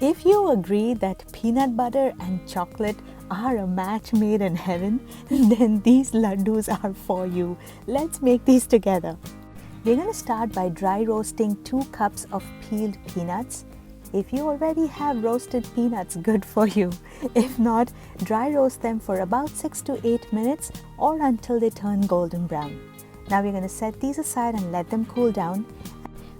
If you agree that peanut butter and chocolate are a match made in heaven, then these laddus are for you. Let's make these together. We're going to start by dry roasting 2 cups of peeled peanuts. If you already have roasted peanuts, good for you. If not, dry roast them for about 6 to 8 minutes or until they turn golden brown. Now we're going to set these aside and let them cool down.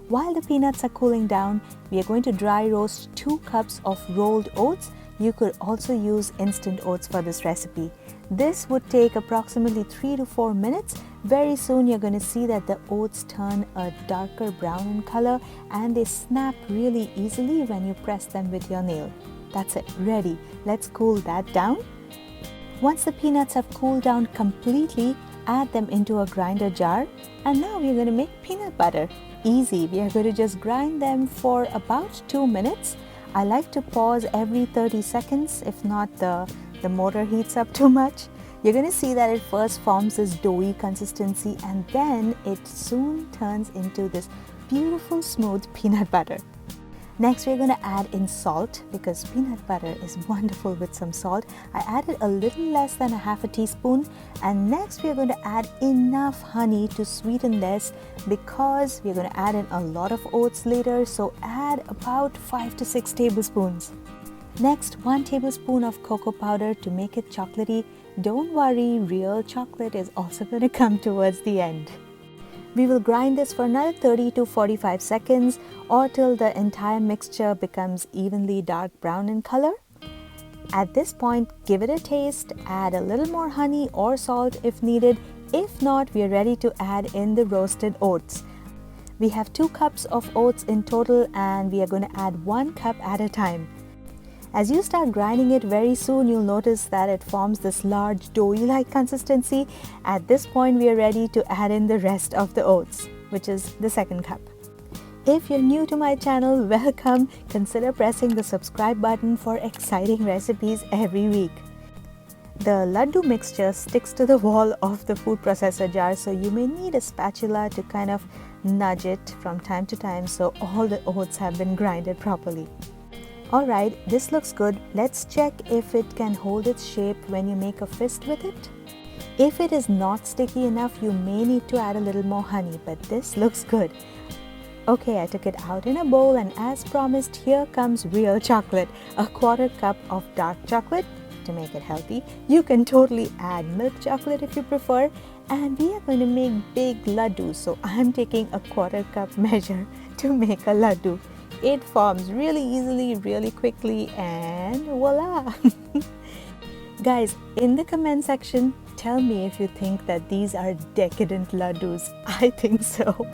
While the peanuts are cooling down, we are going to dry roast 2 cups of rolled oats. You could also use instant oats for this recipe. This would take approximately 3 to 4 minutes. Very soon you're going to see that the oats turn a darker brown in color and they snap really easily when you press them with your nail. That's it, ready. Let's cool that down. Once the peanuts have cooled down completely, add them into a grinder jar. And now we're going to make peanut butter. Easy, we are going to just grind them for about 2 minutes. I like to pause every 30 seconds, if not the motor heats up too much. You're going to see that it first forms this doughy consistency and then it soon turns into this beautiful smooth peanut butter. Next we're going to add in salt because peanut butter is wonderful with some salt. I added a little less than a half a teaspoon, and next we're going to add enough honey to sweeten this because we're going to add in a lot of oats later, so add about 5 to 6 tablespoons. Next, 1 tablespoon of cocoa powder to make it chocolatey. Don't worry, real chocolate is also going to come towards the end. We will grind this for another 30 to 45 seconds or till the entire mixture becomes evenly dark brown in color. At this point, give it a taste, add a little more honey or salt if needed. If not, we are ready to add in the roasted oats. We have 2 cups of oats in total and we are going to add 1 cup at a time. As you start grinding it, very soon you'll notice that it forms this large doughy-like consistency. At this point, we are ready to add in the rest of the oats, which is the 2nd cup. If you're new to my channel, welcome. Consider pressing the subscribe button for exciting recipes every week. The laddu mixture sticks to the wall of the food processor jar, so you may need a spatula to kind of nudge it from time to time so all the oats have been grinded properly. Alright, this looks good. Let's check if it can hold its shape when you make a fist with it. If it is not sticky enough, you may need to add a little more honey, but this looks good. Okay, I took it out in a bowl and as promised, here comes real chocolate. A 1/4 cup of dark chocolate to make it healthy. You can totally add milk chocolate if you prefer. And we are going to make big laddus, so I'm taking a 1/4 cup measure to make a laddu. It forms really easily, really quickly, and voila! Guys, in the comment section, tell me if you think that these are decadent laddus. I think so.